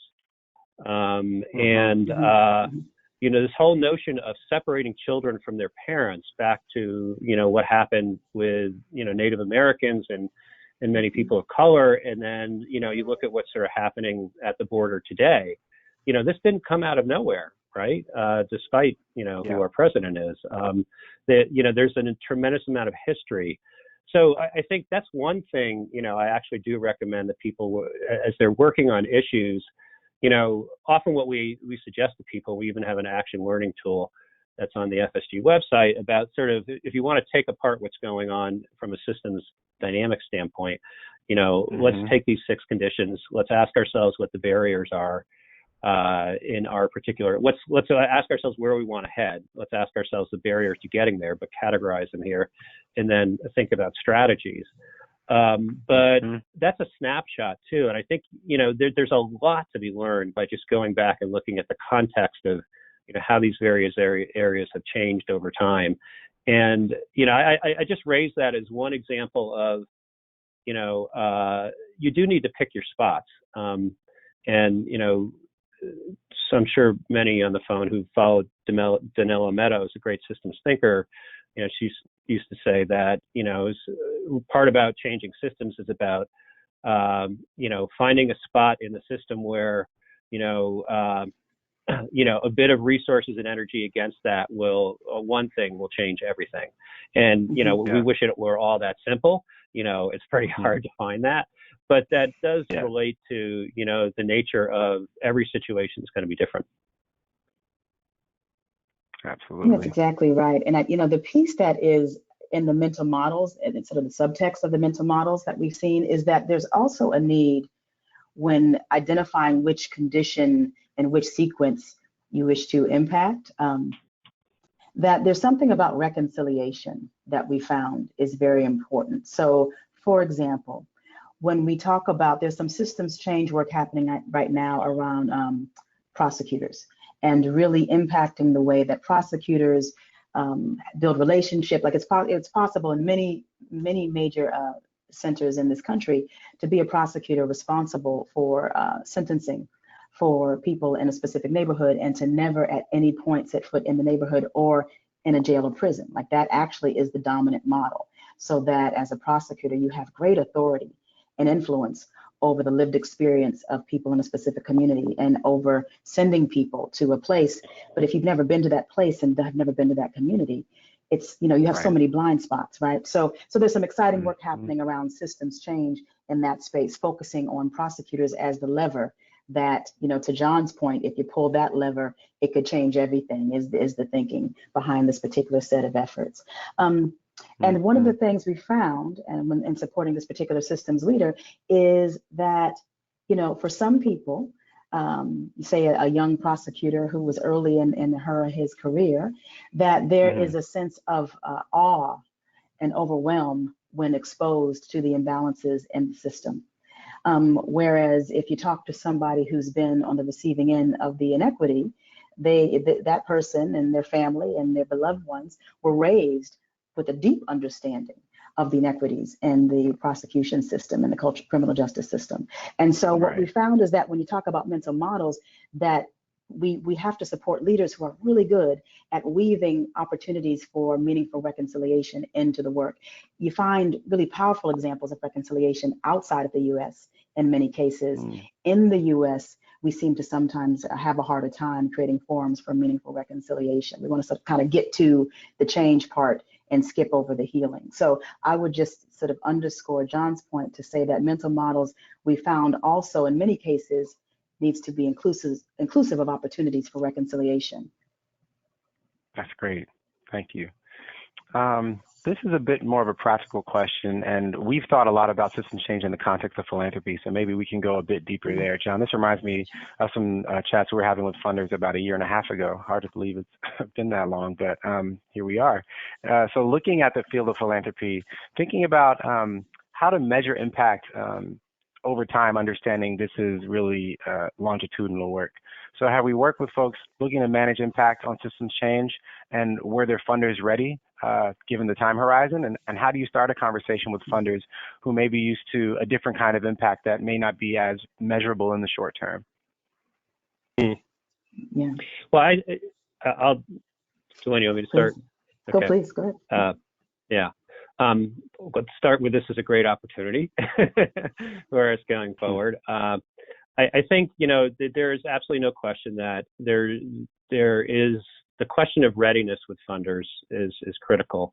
This whole notion of separating children from their parents back to, what happened with, Native Americans and many people of color. And then, you look at what's sort of happening at the border today. This didn't come out of nowhere, right? Despite, who our president is. There's a tremendous amount of history. So I think that's one thing, I actually do recommend that people, as they're working on issues, often what we suggest to people, we even have an action learning tool that's on the FSG website about sort of, if you want to take apart what's going on from a systems dynamic standpoint, let's take these 6 conditions, let's ask ourselves what the barriers are in our particular, let's ask ourselves where we want to head, let's ask ourselves the barriers to getting there, but categorize them here, and then think about strategies. But that's a snapshot too. And I think, there's a lot to be learned by just going back and looking at the context of, how these various areas have changed over time. And, I just raised that as one example of, you do need to pick your spots. So I'm sure many on the phone who followed Danila Meadows, a great systems thinker, she used to say that, part about changing systems is about, finding a spot in the system where, a bit of resources and energy against that one thing will change everything. And, we wish it were all that simple. It's pretty hard to find that. But that does relate to, the nature of every situation is going to be different. Absolutely. That's exactly right. And, the piece that is in the mental models, and it's sort of the subtext of the mental models that we've seen, is that there's also a need when identifying which condition and which sequence you wish to impact, that there's something about reconciliation that we found is very important. So, for example, when we talk about, there's some systems change work happening right now around prosecutors, and really impacting the way that prosecutors build relationship. Like it's possible in many major centers in this country to be a prosecutor responsible for sentencing for people in a specific neighborhood, and to never at any point set foot in the neighborhood or in a jail or prison. Like that actually is the dominant model, so that as a prosecutor you have great authority and influence over the lived experience of people in a specific community, and over sending people to a place. But if you've never been to that place and have never been to that community, it's, you have so many blind spots, right? So there's some exciting work happening around systems change in that space, focusing on prosecutors as the lever that, to John's point, if you pull that lever, it could change everything, is the thinking behind this particular set of efforts. And one of the things we found, and when in supporting this particular systems leader, is that, for some people, say a young prosecutor who was early in her or his career, that there is a sense of awe and overwhelm when exposed to the imbalances in the system. Whereas if you talk to somebody who's been on the receiving end of the inequity, that person and their family and their beloved ones were raised with a deep understanding of the inequities in the prosecution system and the criminal justice system. And so what we found is that when you talk about mental models, that we have to support leaders who are really good at weaving opportunities for meaningful reconciliation into the work. You find really powerful examples of reconciliation outside of the U.S. in many cases. In the U.S., we seem to sometimes have a harder time creating forums for meaningful reconciliation. We want to sort of kind of get to the change part and skip over the healing. So I would just sort of underscore John's point to say that mental models, we found also in many cases needs to be inclusive of opportunities for reconciliation. That's great. Thank you. This is a bit more of a practical question, and we've thought a lot about systems change in the context of philanthropy, so maybe we can go a bit deeper there. John, this reminds me of some chats we were having with funders about 1.5 years ago. Hard to believe it's been that long, but here we are. So looking at the field of philanthropy, thinking about how to measure impact over time, understanding this is really longitudinal work. So have we worked with folks looking to manage impact on systems change, and were their funders ready given the time horizon? And how do you start a conversation with funders who may be used to a different kind of impact that may not be as measurable in the short term? Yeah. Well, I'll, Tulaine, you want me to start? Go, okay. Please, go ahead. Yeah. Let's start with this as a great opportunity for us going forward. I think, there is absolutely no question that there is the question of readiness with funders is critical.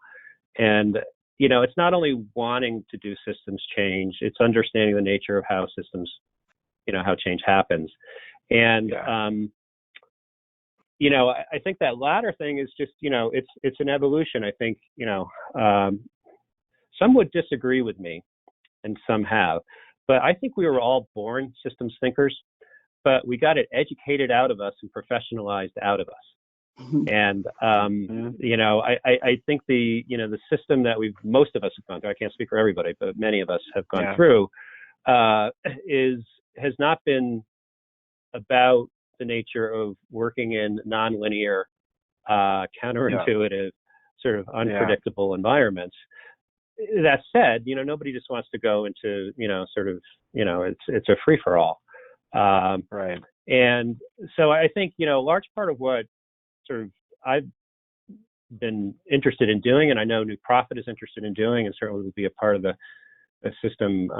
And, it's not only wanting to do systems change, it's understanding the nature of how systems, how change happens. And, I think that latter thing is just, it's an evolution. I think, some would disagree with me and some have, but I think we were all born systems thinkers, but we got it educated out of us and professionalized out of us. And, I think the system that most of us have gone through, I can't speak for everybody, but many of us have gone through, has not been about the nature of working in nonlinear, counterintuitive, sort of unpredictable environments. That said, nobody just wants to go into, it's a free for all. Right. And so I think, a large part of what sort of I've been interested in doing, and I know New Profit is interested in doing, and certainly will be a part of the system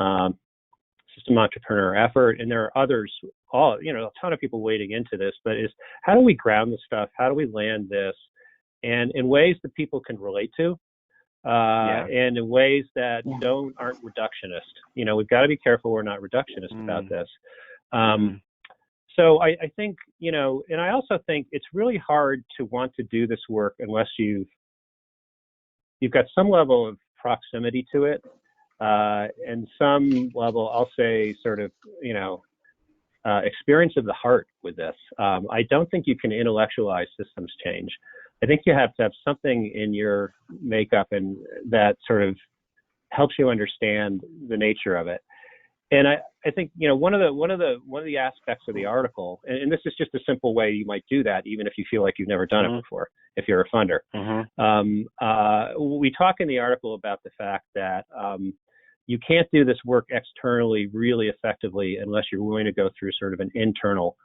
entrepreneur effort. And there are others, a ton of people wading into this, but is how do we ground this stuff? How do we land this? And in ways that people can relate to, and in ways that aren't reductionist. We've got to be careful we're not reductionist about this. So I think, and I also think it's really hard to want to do this work unless you've got some level of proximity to it, and some level, I'll say, sort of, experience of the heart with this. I don't think you can intellectualize systems change. I think you have to have something in your makeup and that sort of helps you understand the nature of it. And I think, one of the aspects of the article, and this is just a simple way you might do that, even if you feel like you've never done it before, if you're a funder. We talk in the article about the fact that you can't do this work externally really effectively unless you're willing to go through sort of an internal,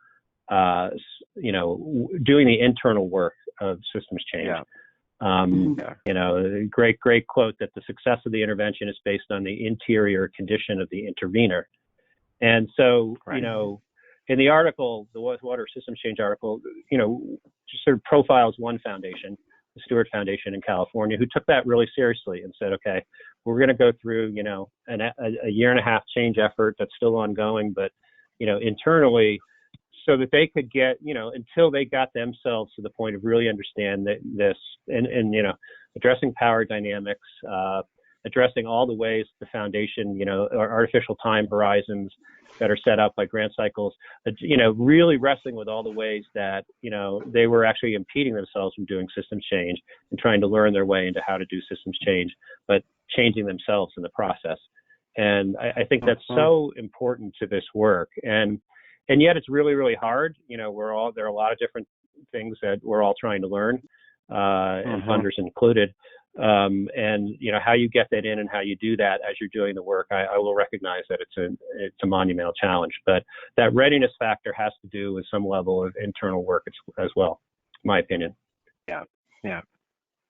doing the internal work of systems change. Great quote that the success of the intervention is based on the interior condition of the intervener. And so, in the article, the Water Systems Change article, just sort of profiles one foundation, the Stewart Foundation in California, who took that really seriously and said, okay, we're going to go through, a 1.5 year change effort that's still ongoing, but, internally, so that they could get, until they got themselves to the point of really understand this and addressing power dynamics, addressing all the ways the foundation, artificial time horizons that are set up by grant cycles, really wrestling with all the ways that, they were actually impeding themselves from doing systems change and trying to learn their way into how to do systems change, but changing themselves in the process. And I think that's so important to this work. And yet it's really, really hard. There are a lot of different things that we're all trying to learn, and funders included. And how you get that in and how you do that as you're doing the work, I will recognize that it's a monumental challenge. But that readiness factor has to do with some level of internal work as well, in my opinion. Yeah, yeah.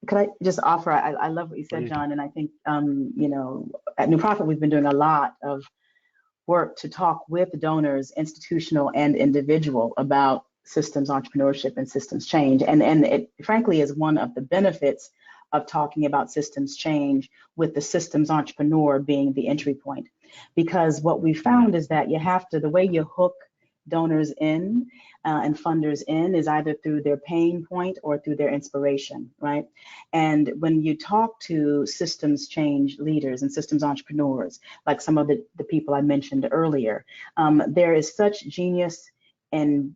Could I just offer, I love what you said, John, and I think, at New Profit, we've been doing a lot of work to talk with donors, institutional and individual, about systems entrepreneurship and systems change. And it frankly is one of the benefits of talking about systems change, with the systems entrepreneur being the entry point. Because what we found is that the way you hook donors in and funders in is either through their pain point or through their inspiration, right? And when you talk to systems change leaders and systems entrepreneurs, like some of the people I mentioned earlier, there is such genius and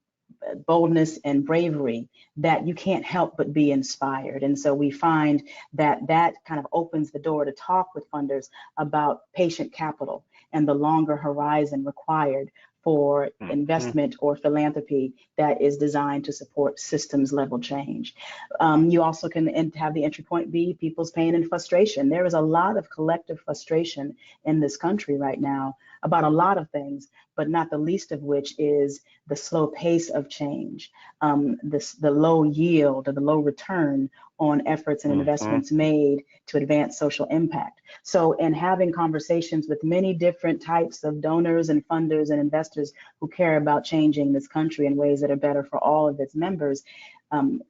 boldness and bravery that you can't help but be inspired. And so we find that kind of opens the door to talk with funders about patient capital and the longer horizon required for investment or philanthropy that is designed to support systems level change. You also can have the entry point be people's pain and frustration. There is a lot of collective frustration in this country right now about a lot of things, but not the least of which is the slow pace of change, the low yield or the low return on efforts and investments made to advance social impact. So in having conversations with many different types of donors and funders and investors who care about changing this country in ways that are better for all of its members,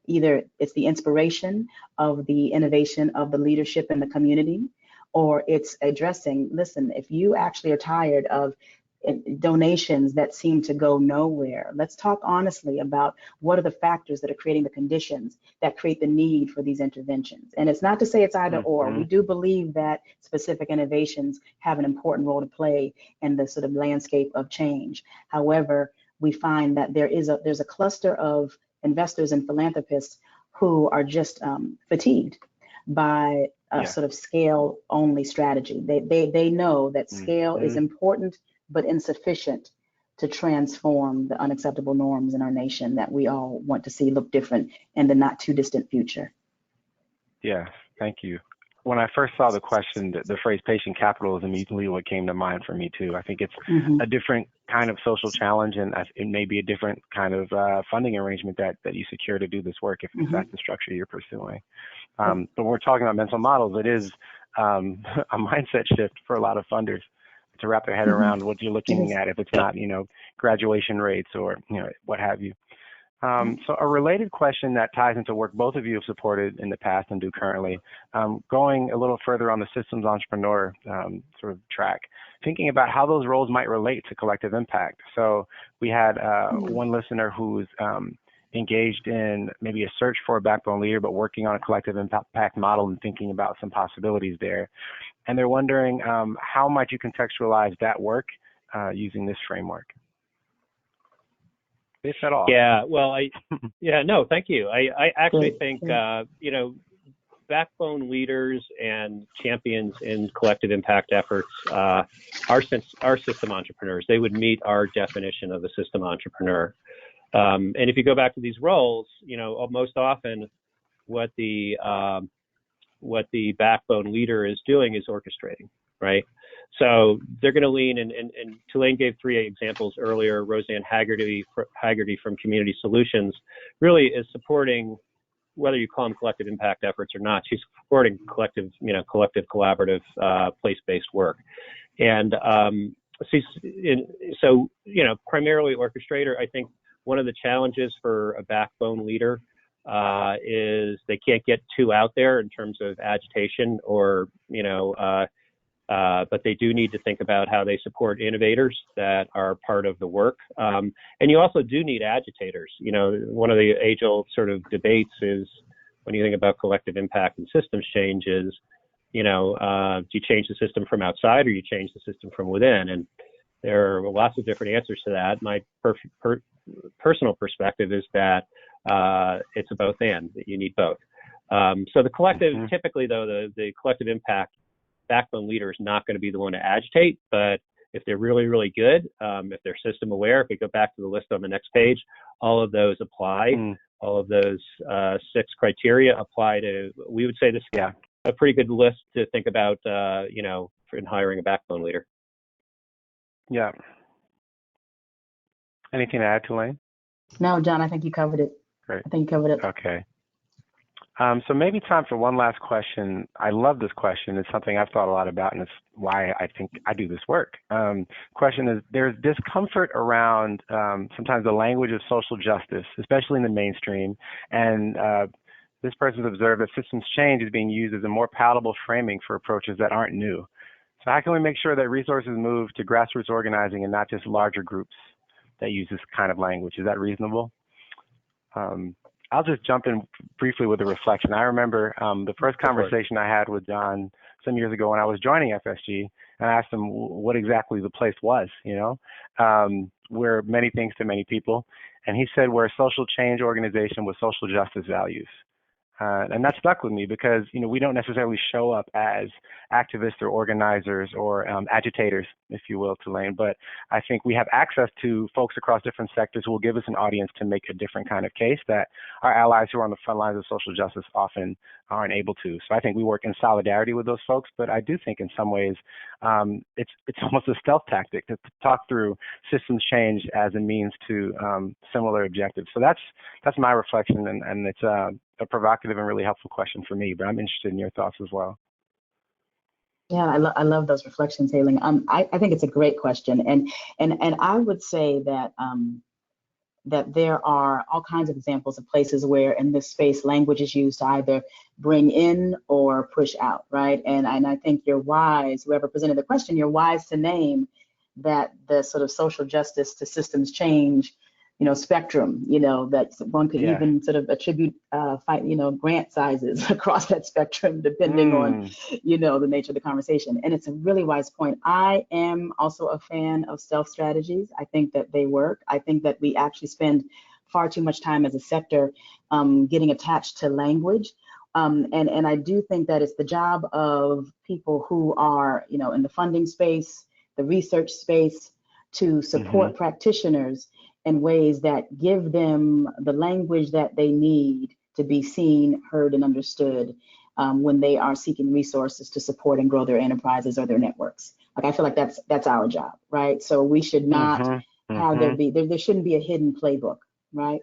either it's the inspiration of the innovation of the leadership in the community, or it's addressing, listen, if you actually are tired of donations that seem to go nowhere, let's talk honestly about what are the factors that are creating the conditions that create the need for these interventions. And it's not to say it's either or. We do believe that specific innovations have an important role to play in the sort of landscape of change. However, we find that there's a cluster of investors and philanthropists who are just fatigued by a sort of scale only strategy. They know that scale is important but insufficient to transform the unacceptable norms in our nation that we all want to see look different in the not too distant future. Yeah, thank you. When I first saw the question, the phrase patient capital is immediately what came to mind for me too. I think it's a different kind of social challenge, and it may be a different kind of funding arrangement that you secure to do this work if that's the structure you're pursuing. But when we're talking about mental models, it is a mindset shift for a lot of funders to wrap their head around what you're looking at, if it's not, graduation rates or, what have you. So a related question that ties into work both of you have supported in the past and do currently, going a little further on the systems entrepreneur sort of track, thinking about how those roles might relate to collective impact. So we had one listener who's engaged in maybe a search for a backbone leader, but working on a collective impact model and thinking about some possibilities there. And they're wondering, how might you contextualize that work using this framework, if at all? Yeah, well, no, thank you. I actually think, backbone leaders and champions in collective impact efforts are system entrepreneurs. They would meet our definition of a system entrepreneur. And if you go back to these roles, most often what the backbone leader is doing is orchestrating, right? So they're going to lean, and Tulaine gave 3 examples earlier. Roseanne Haggerty from Community Solutions really is supporting, whether you call them collective impact efforts or not, she's supporting collective collaborative place-based work. And primarily orchestrator. I think one of the challenges for a backbone leader is they can't get too out there in terms of agitation or, but they do need to think about how they support innovators that are part of the work. And you also do need agitators. One of the age-old sort of debates is, when you think about collective impact and systems change, is, do you change the system from outside or you change the system from within? And there are lots of different answers to that. My personal perspective is that it's a both and, that you need both. So the collective, typically though, the collective impact backbone leader is not going to be the one to agitate, but if they're really, really good, if they're system aware, if we go back to the list on the next page, all of those apply. All of those 6 criteria apply to, we would say this, a pretty good list to think about, in hiring a backbone leader. Yeah. Anything to add, Tulaine? No, John, I think you covered it. Great. I think you covered it. Okay. So maybe time for one last question. I love this question. It's something I've thought a lot about, and it's why I think I do this work. Question is, there's discomfort around sometimes the language of social justice, especially in the mainstream, and this person's observed that systems change is being used as a more palatable framing for approaches that aren't new. So how can we make sure that resources move to grassroots organizing and not just larger groups that use this kind of language? Is that reasonable? I'll just jump in briefly with a reflection. I remember the first conversation I had with John some years ago when I was joining FSG, and I asked him what exactly the place was, we're many things to many people. And he said we're a social change organization with social justice values. And that stuck with me because, we don't necessarily show up as activists or organizers or agitators, if you will, Tulaine, but I think we have access to folks across different sectors who will give us an audience to make a different kind of case that our allies who are on the front lines of social justice often aren't able to. So I think we work in solidarity with those folks, but I do think in some ways it's almost a stealth tactic to talk through systems change as a means to similar objectives. So that's my reflection, and it's a provocative and really helpful question for me, but I'm interested in your thoughts as well. Yeah, I love those reflections, Hayling. I think it's a great question, and I would say that that there are all kinds of examples of places where in this space language is used to either bring in or push out, right? And I think you're wise, whoever presented the question, you're wise to name that the sort of social justice to systems change spectrum, that one could even sort of attribute, grant sizes across that spectrum, depending on, the nature of the conversation. And it's a really wise point. I am also a fan of stealth strategies. I think that they work. I think that we actually spend far too much time as a sector getting attached to language. And I do think that it's the job of people who are, in the funding space, the research space, to support practitioners in ways that give them the language that they need to be seen, heard, and understood when they are seeking resources to support and grow their enterprises or their networks. Like, I feel like that's our job, right? So we should not have there shouldn't be a hidden playbook, right?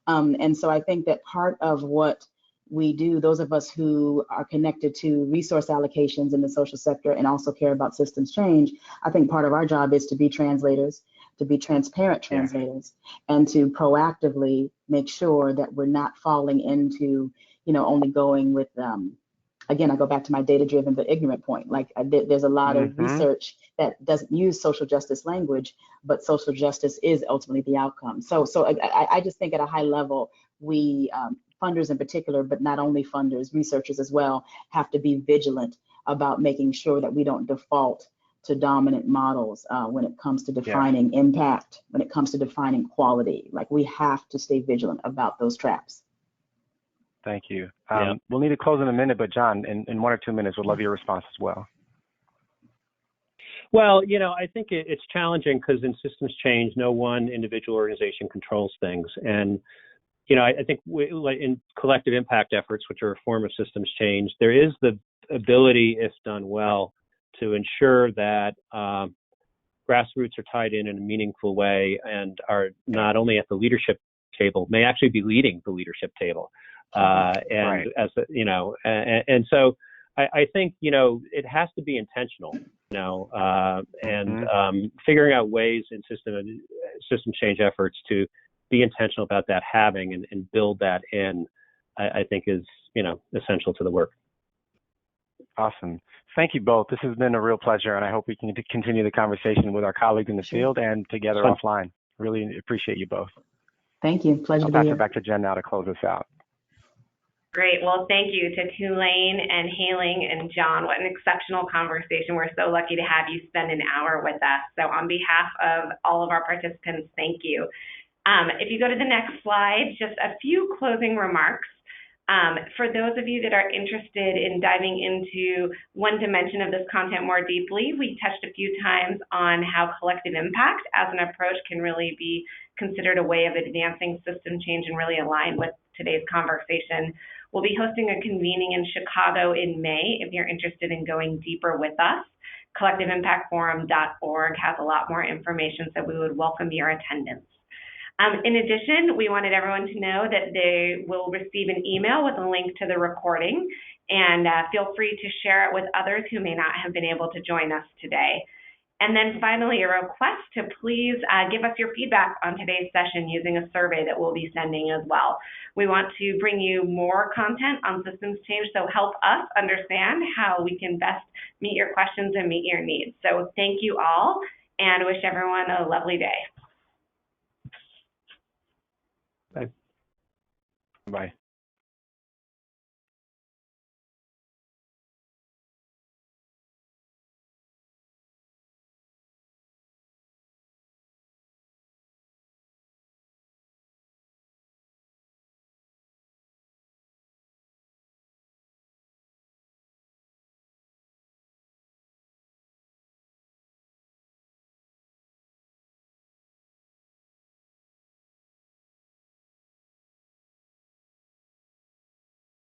And so I think that part of what we do, those of us who are connected to resource allocations in the social sector and also care about systems change, I think part of our job is to be translators, to be transparent translators, and to proactively make sure that we're not falling into, only going with, again, I go back to my data-driven but ignorant point. Like, there's a lot of research that doesn't use social justice language, but social justice is ultimately the outcome. So I just think at a high level, we, funders in particular, but not only funders, researchers as well, have to be vigilant about making sure that we don't default to dominant models when it comes to defining impact, when it comes to defining quality. Like, we have to stay vigilant about those traps. Thank you. We'll need to close in a minute, but John, in 1 or 2 minutes, we'd love your response as well. Well, I think it's challenging because in systems change, no one individual organization controls things. And, I think like in collective impact efforts, which are a form of systems change, there is the ability, if done well, to ensure that grassroots are tied in a meaningful way and are not only at the leadership table, may actually be leading the leadership table. As and so I think it has to be intentional, and figuring out ways in system change efforts to be intentional about that having and build that in, I think is essential to the work. Awesome. Thank you both. This has been a real pleasure, and I hope we can continue the conversation with our colleagues in the field and together offline. Really appreciate you both. Thank you. Pleasure to be here. I'll pass it back to Jen now to close us out. Great. Well, thank you to Tulaine and Hayling and John. What an exceptional conversation. We're so lucky to have you spend an hour with us. So on behalf of all of our participants, thank you. If you go to the next slide, just a few closing remarks. For those of you that are interested in diving into one dimension of this content more deeply, we touched a few times on how collective impact as an approach can really be considered a way of advancing system change and really align with today's conversation. We'll be hosting a convening in Chicago in May if you're interested in going deeper with us. CollectiveImpactForum.org has a lot more information, so we would welcome your attendance. In addition, we wanted everyone to know that they will receive an email with a link to the recording, and feel free to share it with others who may not have been able to join us today. And then finally, a request to please give us your feedback on today's session using a survey that we'll be sending as well. We want to bring you more content on systems change, so help us understand how we can best meet your questions and meet your needs. So thank you all, and wish everyone a lovely day. Bye. Bye.